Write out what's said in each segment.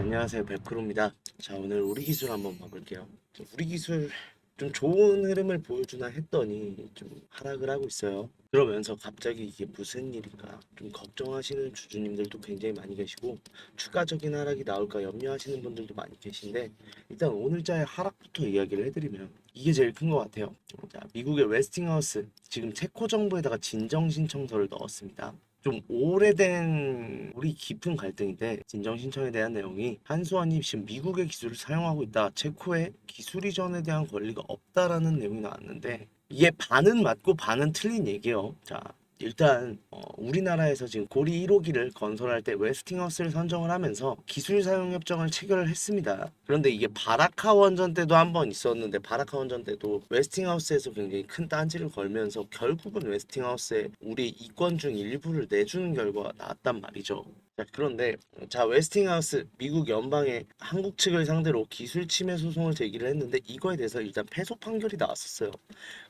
안녕하세요. 백프로입니다. 자, 오늘 우리 기술 한번 봐볼게요. 우리 기술 좀 좋은 흐름을 보여주나 했더니 좀 하락을 하고 있어요. 그러면서 갑자기 이게 무슨 일인가 좀 걱정하시는 주주님들도 굉장히 많이 계시고 추가적인 하락이 나올까 염려하시는 분들도 많이 계신데 일단 오늘자의 하락부터 이야기를 해드리면 이게 제일 큰 것 같아요. 자, 미국의 웨스팅하우스 지금 체코 정부에다가 진정 신청서를 넣었습니다. 좀 오래된 우리 깊은 갈등인데 진정 신청에 대한 내용이 한수원이 지금 미국의 기술을 사용하고 있다. 체코의 기술 이전에 대한 권리가 없다라는 내용이 나왔는데 이게 반은 맞고 반은 틀린 얘기예요. 자, 일단 우리나라에서 지금 고리 1호기를 건설할 때 웨스팅하우스를 선정을 하면서 기술 사용 협정을 체결을 했습니다. 그런데 이게 바라카 원전 때도 한 번 있었는데 바라카 원전 때도 웨스팅하우스에서 굉장히 큰 딴지를 걸면서 결국은 웨스팅하우스에 우리 이권 중 일부를 내주는 결과가 나왔단 말이죠. 자, 그런데 자 웨스팅하우스 미국 연방의 한국 측을 상대로 기술 침해 소송을 제기를 했는데 이거에 대해서 일단 패소 판결이 나왔었어요.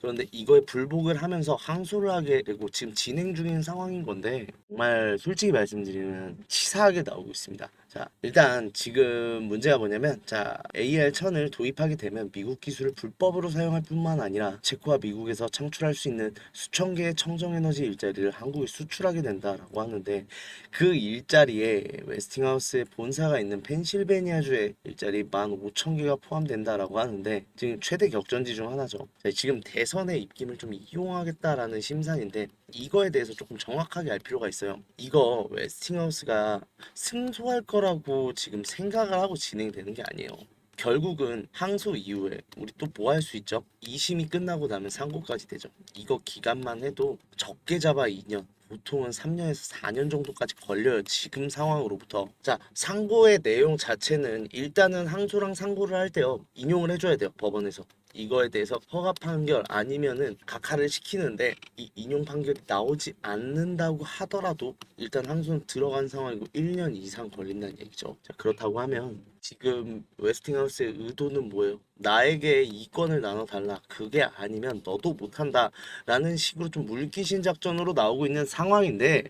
그런데 이거에 불복을 하면서 항소를 하게 되고 지금 진행 중인 상황인 건데 정말 솔직히 말씀드리면 치사하게 나오고 있습니다. 자, 일단 지금 문제가 뭐냐면 자, AR-1000을 도입하게 되면 미국 기술을 불법으로 사용할 뿐만 아니라 체코와 미국에서 창출할 수 있는 수천 개의 청정에너지 일자리를 한국에 수출하게 된다라고 하는데 그 일자리에 웨스팅하우스의 본사가 있는 펜실베니아주의 일자리 15,000개가 포함된다라고 하는데 지금 최대 격전지 중 하나죠. 자, 지금 대선의 입김을 좀 이용하겠다라는 심산인데 이거에 대해서 조금 정확하게 알 필요가 있어요. 이거 웨스팅하우스가 승소할 거라고 지금 생각을 하고 진행되는 게 아니에요. 결국은 항소 이후에 우리 또 뭐 할 수 있죠? 2심이 끝나고 나면 상고까지 되죠. 이거 기간만 해도 적게 잡아 2년, 보통은 3년에서 4년 정도까지 걸려요. 지금 상황으로부터. 자, 상고의 내용 자체는 일단은 항소랑 상고를 할 때요. 인용을 해줘야 돼요. 법원에서. 이거에 대해서 허가 판결 아니면은 각하를 시키는데 이 인용 판결이 나오지 않는다고 하더라도 일단 항소는 들어간 상황이고 1년 이상 걸린다는 얘기죠. 자, 그렇다고 하면 지금 웨스팅하우스의 의도는 뭐예요? 나에게 이권을 나눠달라. 그게 아니면 너도 못한다. 라는 식으로 좀 물귀신 작전으로 나오고 있는 상황인데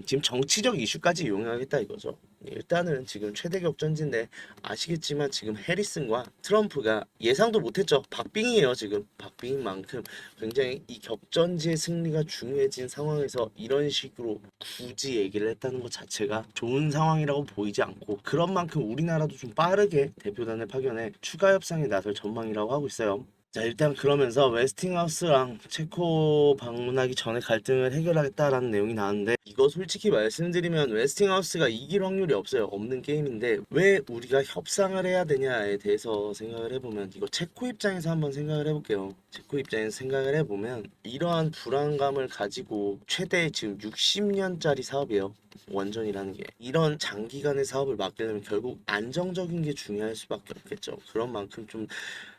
지금 정치적 이슈까지 이용하겠다 이거죠. 일단은 지금 최대 격전지인데 아시겠지만 지금 해리슨과 트럼프가 예상도 못했죠. 박빙이에요 지금. 박빙인 만큼 굉장히 이 격전지의 승리가 중요해진 상황에서 이런 식으로 굳이 얘기를 했다는 것 자체가 좋은 상황이라고 보이지 않고 그런 만큼 우리나라도 좀 빠르게 대표단을 파견해 추가 협상에 나설 전망이라고 하고 있어요. 자, 일단 그러면서 웨스팅하우스랑 체코 방문하기 전에 갈등을 해결하겠다라는 내용이 나왔는데 이거 솔직히 말씀드리면 웨스팅하우스가 이길 확률이 없어요. 없는 게임인데 왜 우리가 협상을 해야 되냐에 대해서 생각을 해보면 이거 체코 입장에서 한번 생각을 해볼게요. 체코 입장에서 생각을 해보면 이러한 불안감을 가지고 최대 지금 60년짜리 사업이에요. 원전이라는 게 이런 장기간의 사업을 맡게 되면 결국 안정적인 게 중요할 수밖에 없겠죠. 그런 만큼 좀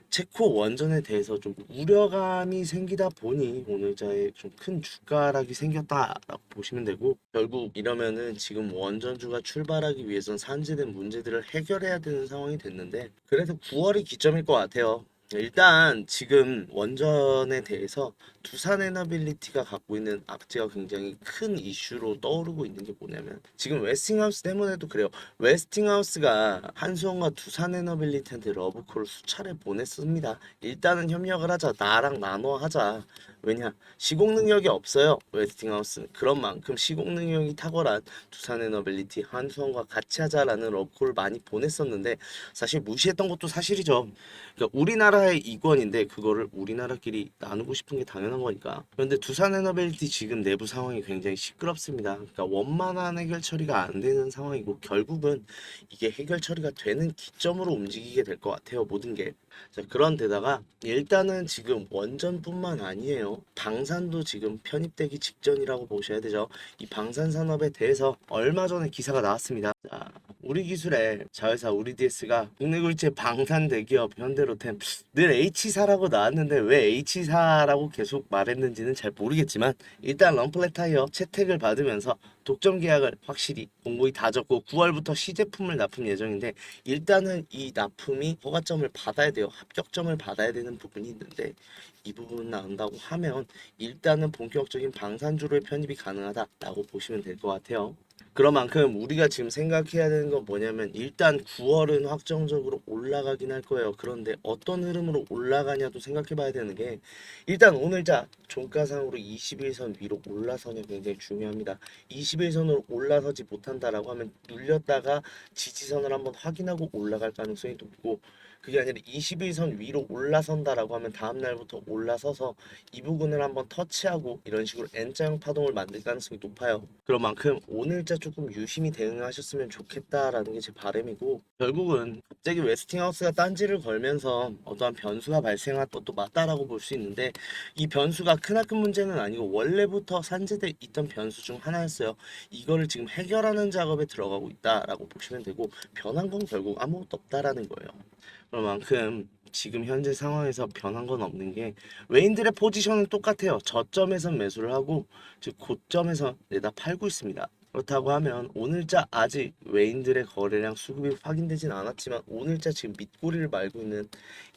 체코 원전에 대해서 좀 우려감이 생기다 보니 오늘자에 좀 큰 주가락이 생겼다라고 보시면 되고 결국 이러면은 지금 원전주가 출발하기 위해선 산재된 문제들을 해결해야 되는 상황이 됐는데 그래서 9월이 기점일 것 같아요. 일단 지금 원전에 대해서 두산에너빌리티가 갖고 있는 악재가 굉장히 큰 이슈로 떠오르고 있는 게 뭐냐면 지금 웨스팅하우스 때문에도 그래요. 웨스팅하우스가 한수원과 두산에너빌리티한테 러브콜을 수차례 보냈습니다. 일단은 협력을 하자. 나랑 나눠 하자. 왜냐? 시공 능력이 없어요. 웨스팅하우스는. 그런 만큼 시공 능력이 탁월한 두산에너빌리티, 한수원과 같이 하자라는 러브콜을 많이 보냈었는데 사실 무시했던 것도 사실이죠. 그러니까 우리나라의 이권인데 그거를 우리나라끼리 나누고 싶은 게 당연한 거니까. 그런데 두산에너빌리티 지금 내부 상황이 굉장히 시끄럽습니다. 그러니까 원만한 해결 처리가 안 되는 상황이고 결국은 이게 해결 처리가 되는 기점으로 움직이게 될 것 같아요. 모든 게. 자, 그런데다가 일단은 지금 원전뿐만 아니에요. 방산도 지금 편입되기 직전이라고 보셔야 되죠. 이 방산 산업에 대해서 얼마 전에 기사가 나왔습니다. 자, 우리 기술의 자회사 우리DS가 국내 굴지의 방산 대기업 현대로템 늘 H사라고 나왔는데 왜 H사라고 계속 말했는지는 잘 모르겠지만 일단 럼플렛타이어 채택을 받으면서 독점 계약을 확실히 공고히 다졌고 9월부터 시제품을 납품 예정인데 일단은 이 납품이 허가점을 받아야 돼요. 합격점을 받아야 되는 부분이 있는데 이 부분 나온다고 하면 일단은 본격적인 방산주로의 편입이 가능하다라고 보시면 될 것 같아요. 그런 만큼 우리가 지금 생각해야 되는 건 뭐냐면 일단 9월은 확정적으로 올라가긴 할 거예요. 그런데 어떤 흐름으로 올라가냐도 생각해 봐야 되는 게 일단 오늘자 종가상으로 21선 위로 올라서냐 굉장히 중요합니다. 21선으로 올라서지 못한다라고 하면 눌렸다가 지지선을 한번 확인하고 올라갈 가능성이 높고 그게 아니라 21선 위로 올라선다라고 하면 다음 날부터 올라서서 이 부분을 한번 터치하고 이런 식으로 N자형 파동을 만들 가능성이 높아요. 그런 만큼 오늘자 조금 유심히 대응하셨으면 좋겠다라는 게 제 바람이고 결국은 갑자기 웨스팅하우스가 딴지를 걸면서 어떠한 변수가 발생한 것도 맞다라고 볼 수 있는데 이 변수가 크나큰 문제는 아니고 원래부터 산재돼 있던 변수 중 하나였어요. 이거를 지금 해결하는 작업에 들어가고 있다라고 보시면 되고 변한 건 결국 아무것도 없다라는 거예요. 그런 만큼 지금 현재 상황에서 변한 건 없는 게 외인들의 포지션은 똑같아요. 저점에선 매수를 하고 즉 고점에서 내다 팔고 있습니다. 그렇다고 하면 오늘자 아직 외인들의 거래량 수급이 확인되진 않았지만 오늘자 지금 밑꼬리를 말고 있는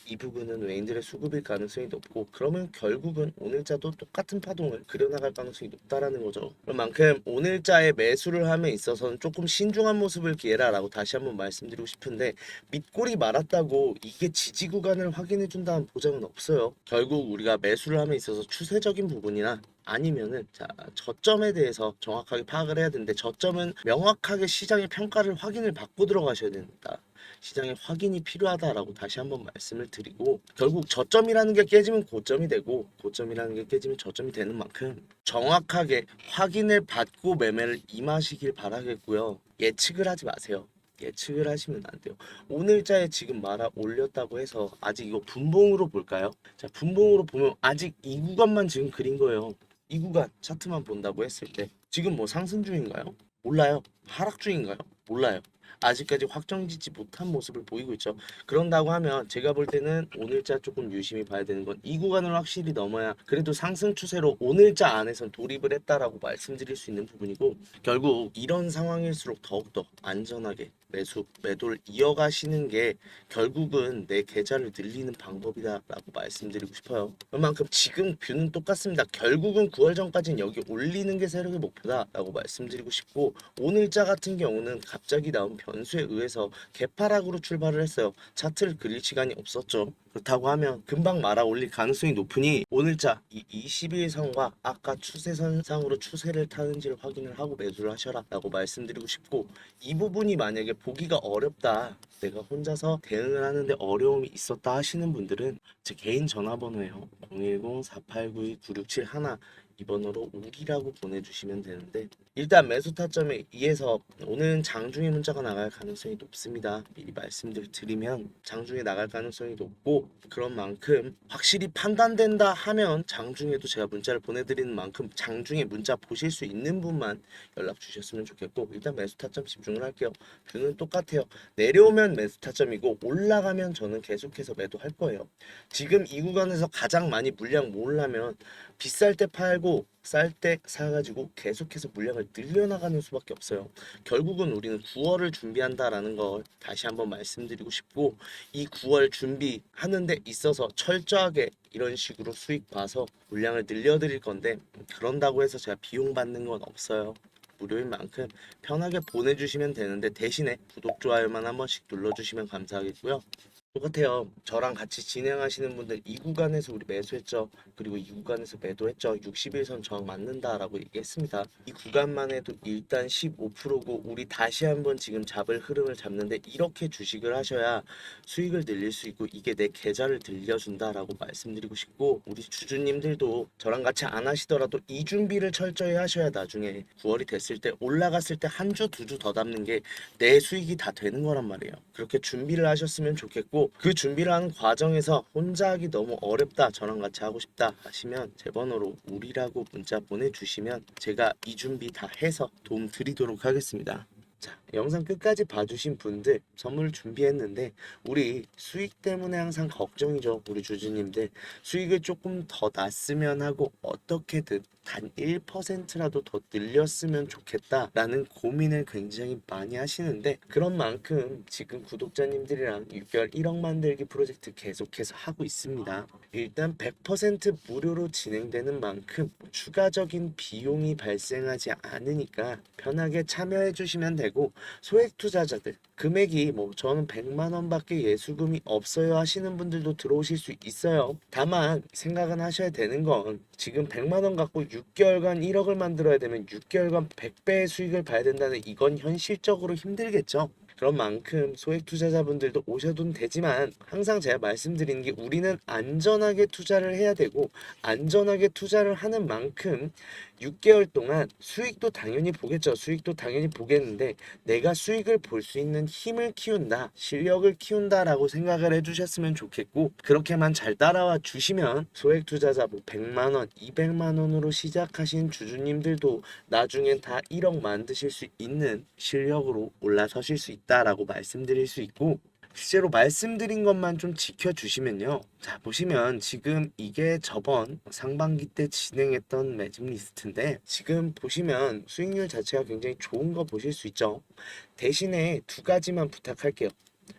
이 부분은 외인들의 수급일 가능성이 높고 그러면 결국은 오늘자도 똑같은 파동을 그려나갈 가능성이 높다라는 거죠. 그만큼 오늘자의 매수를 함에 있어서는 조금 신중한 모습을 기해라라고 다시 한번 말씀드리고 싶은데 밑골이 말았다고 이게 지지 구간을 확인해 준다는 보장은 없어요. 결국 우리가 매수를 함에 있어서 추세적인 부분이나 아니면은 자 저점에 대해서 정확하게 파악을 해야 되는데 저점은 명확하게 시장의 평가를 확인을 받고 들어가셔야 됩니다. 시장의 확인이 필요하다라고 다시 한번 말씀을 드리고 결국 저점이라는 게 깨지면 고점이 되고 고점이라는 게 깨지면 저점이 되는 만큼 정확하게 확인을 받고 매매를 임하시길 바라겠고요. 예측을 하지 마세요. 예측을 하시면 안 돼요. 오늘자에 지금 말아 올렸다고 해서 아직 이거 분봉으로 볼까요? 자, 분봉으로 보면 아직 이 구간만 지금 그린 거예요. 이 구간 차트만 본다고 했을 때 지금 뭐 상승 중인가요? 몰라요. 하락 중인가요? 몰라요. 아직까지 확정짓지 못한 모습을 보이고 있죠. 그런다고 하면 제가 볼 때는 오늘자 조금 유심히 봐야 되는 건 이 구간을 확실히 넘어야 그래도 상승 추세로 오늘자 안에선 돌입을 했다라고 말씀드릴 수 있는 부분이고 결국 이런 상황일수록 더욱더 안전하게 매도를 이어가시는 게 결국은 내 계좌를 늘리는 방법이다라고 말씀드리고 싶어요. 그만큼 지금 뷰는 똑같습니다. 결국은 9월 전까지는 여기 올리는 게 세력의 목표다라고 말씀드리고 싶고 오늘자 같은 경우는 갑자기 나온 변수에 의해서 개파락으로 출발을 했어요. 차트를 그릴 시간이 없었죠. 그렇다고 하면 금방 말아 올릴 가능성이 높으니 오늘자 이 21선과 아까 추세선상으로 추세를 타는지를 확인을 하고 매수를 하셔라 라고 말씀드리고 싶고 이 부분이 만약에 보기가 어렵다 내가 혼자서 대응을 하는데 어려움이 있었다 하시는 분들은 제 개인 전화번호예요. 010-4892-9671 이 번호로 우리라고 보내주시면 되는데 일단 매수 타점에 의해서 오늘은 장중에 문자가 나갈 가능성이 높습니다. 미리 말씀을 드리면 장중에 나갈 가능성이 높고 그런 만큼 확실히 판단된다 하면 장중에도 제가 문자를 보내드리는 만큼 장중에 문자 보실 수 있는 분만 연락 주셨으면 좋겠고 일단 매수 타점 집중을 할게요. 뷰는 똑같아요. 내려오면 매수 타점이고 올라가면 저는 계속해서 매도할 거예요. 지금 이 구간에서 가장 많이 물량 모으려면 비쌀 때 팔고 쌀 때 사가지고 계속해서 물량을 늘려나가는 수밖에 없어요. 결국은 우리는 9월을 준비한다라는 걸 다시 한번 말씀드리고 싶고 이 9월 준비하는 데 있어서 철저하게 이런 식으로 수익 봐서 물량을 늘려드릴 건데 그런다고 해서 제가 비용 받는 건 없어요. 무료인 만큼 편하게 보내주시면 되는데 대신에 구독, 좋아요만 한 번씩 눌러주시면 감사하겠고요. 똑같아요. 저랑 같이 진행하시는 분들 이 구간에서 우리 매수했죠. 그리고 이 구간에서 매도했죠. 61선 저항 맞는다라고 얘기했습니다. 이 구간만 해도 일단 15%고 우리 다시 한번 지금 잡을 흐름을 잡는데 이렇게 주식을 하셔야 수익을 늘릴 수 있고 이게 내 계좌를 들려준다라고 말씀드리고 싶고 우리 주주님들도 저랑 같이 안 하시더라도 이 준비를 철저히 하셔야 나중에 9월이 됐을 때 올라갔을 때 한 주, 두 주 더 담는 게 내 수익이 다 되는 거란 말이에요. 그렇게 준비를 하셨으면 좋겠고 그 준비를 하는 과정에서 혼자 하기 너무 어렵다 저랑 같이 하고 싶다 하시면 제 번호로 우리라고 문자 보내주시면 제가 이 준비 다 해서 도움 드리도록 하겠습니다. 자 영상 끝까지 봐주신 분들 선물 준비했는데 우리 수익 때문에 항상 걱정이죠. 우리 주주님들 수익을 조금 더 났으면 하고 어떻게든 단 1%라도 더 늘렸으면 좋겠다라는 고민을 굉장히 많이 하시는데 그런 만큼 지금 구독자님들이랑 6개월 1억 만들기 프로젝트 계속해서 하고 있습니다. 일단 100% 무료로 진행되는 만큼 추가적인 비용이 발생하지 않으니까 편하게 참여해 주시면 되고 소액 투자자들 금액이 뭐 저는 100만 원밖에 예수금이 없어요 하시는 분들도 들어오실 수 있어요. 다만 생각은 하셔야 되는 건 지금 100만 원 갖고 6개월간 1억을 만들어야 되면 6개월간 100배의 수익을 봐야 된다는 이건 현실적으로 힘들겠죠. 그런 만큼 소액 투자자분들도 오셔도 되지만 항상 제가 말씀드리는 게 우리는 안전하게 투자를 해야 되고 안전하게 투자를 하는 만큼 6개월 동안 수익도 당연히 보겠죠. 수익도 당연히 보겠는데 내가 수익을 볼 수 있는 힘을 키운다, 실력을 키운다라고 생각을 해주셨으면 좋겠고 그렇게만 잘 따라와 주시면 소액 투자자 뭐 100만 원, 200만 원으로 시작하신 주주님들도 나중엔 다 1억 만드실 수 있는 실력으로 올라서실 수 있다라고 말씀드릴 수 있고 실제로 말씀드린 것만 좀 지켜주시면요. 자, 보시면 지금 이게 저번 상반기 때 진행했던 매집 리스트인데 지금 보시면 수익률 자체가 굉장히 좋은 거 보실 수 있죠. 대신에 두 가지만 부탁할게요.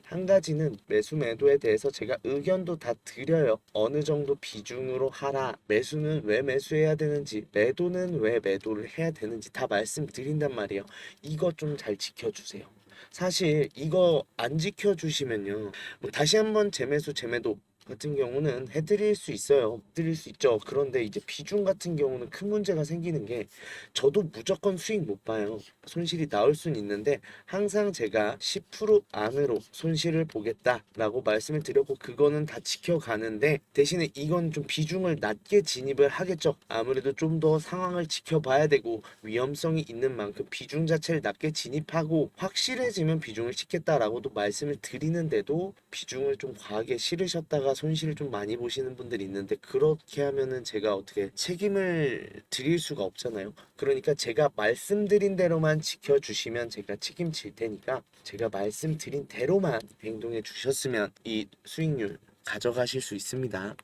한 가지는 매수 매도에 대해서 제가 의견도 다 드려요. 어느 정도 비중으로 하라. 매수는 왜 매수해야 되는지, 매도는 왜 매도를 해야 되는지 다 말씀드린단 말이에요. 이거 좀 잘 지켜주세요. 사실 이거 안 지켜주시면요. 뭐 다시 한번 재매수 재매도 같은 경우는 해드릴 수 있어요. 해드릴 수 있죠. 그런데 이제 비중 같은 경우는 큰 문제가 생기는 게 저도 무조건 수익 못 봐요. 손실이 나올 수는 있는데 항상 제가 10% 안으로 손실을 보겠다라고 말씀을 드렸고 그거는 다 지켜가는데 대신에 이건 좀 비중을 낮게 진입을 하겠죠. 아무래도 좀 더 상황을 지켜봐야 되고 위험성이 있는 만큼 비중 자체를 낮게 진입하고 확실해지면 비중을 싣겠다라고도 말씀을 드리는데도 비중을 좀 과하게 실으셨다가 손실을 좀 많이 보시는 분들이 있는데 그렇게 하면은 제가 어떻게 책임을 드릴 수가 없잖아요. 그러니까 제가 말씀드린 대로만 지켜주시면 제가 책임질 테니까 제가 말씀드린 대로만 행동해 주셨으면 이 수익률 가져가실 수 있습니다.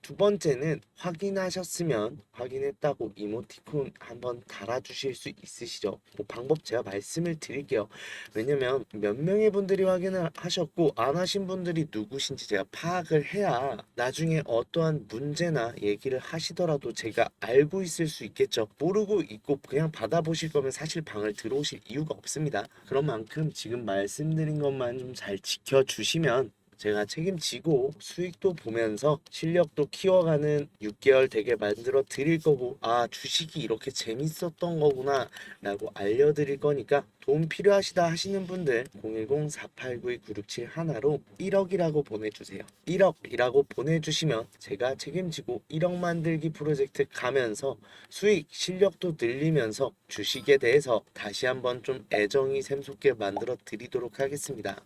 두 번째는 확인하셨으면 확인했다고 이모티콘 한번 달아주실 수 있으시죠? 그 방법 제가 말씀을 드릴게요. 왜냐면 몇 명의 분들이 확인을 하셨고 안 하신 분들이 누구신지 제가 파악을 해야 나중에 어떠한 문제나 얘기를 하시더라도 제가 알고 있을 수 있겠죠. 모르고 있고 그냥 받아보실 거면 사실 방을 들어오실 이유가 없습니다. 그런 만큼 지금 말씀드린 것만 좀 잘 지켜주시면 제가 책임지고 수익도 보면서 실력도 키워가는 6개월 되게 만들어 드릴 거고 아 주식이 이렇게 재밌었던 거구나 라고 알려드릴 거니까 도움 필요하시다 하시는 분들 010-4892-9671 하나로 1억이라고 보내주세요. 1억이라고 보내주시면 제가 책임지고 1억 만들기 프로젝트 가면서 수익 실력도 늘리면서 주식에 대해서 다시 한번 좀 애정이 샘솟게 만들어 드리도록 하겠습니다.